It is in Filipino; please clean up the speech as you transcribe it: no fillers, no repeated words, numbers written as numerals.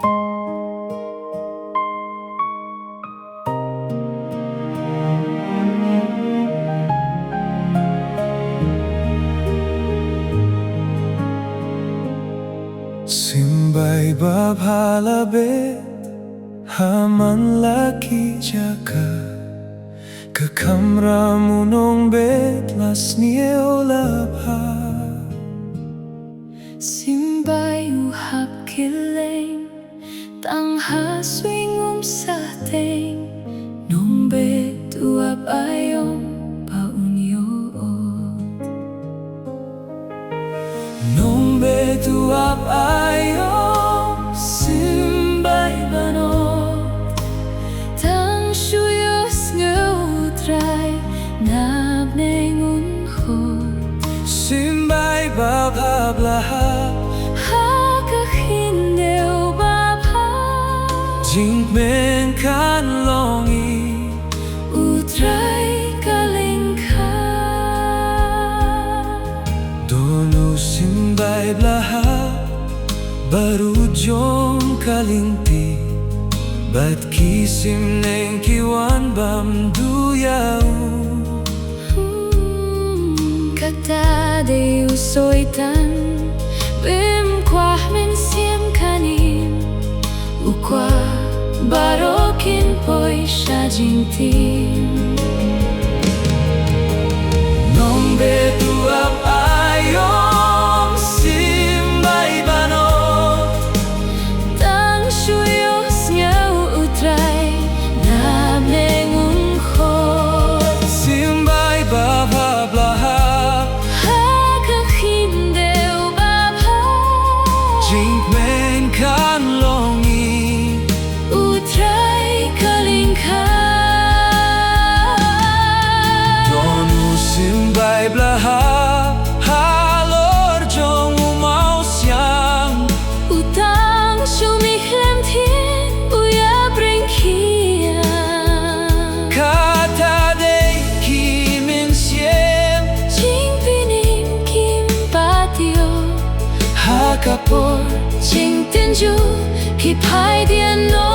Simbay babhalabe haman laki jaka kakamra U Nongbet las niolabha Simbay uhap kileng tang haswing sa teng Nongbet uap ayong paunyo Nongbet uap ayong simbay banot tang shuyos ngutray nabneng unhot Simbay babhablaha hakahindeu babha jingmen kan longi utray kalingka Donu simbay blaha baru jom kalinti Bat kisim neng kiwan bam duyau Katade usoitan Bim kwah men siem kanin Ukwa barokin poi shajintim Nongbet uap ayong simbay banot Tang shuyos ngau utray Nabneng unkhot Simbay babhablaha hakahindeu babha jingmen kan longi utray kalingka Donu simbay blaha halor jong umau siang Utang shumihlem tien uya bringkian Kata day kimin siem Jing pining kim patio hakapor Jing tenju ki pai dian no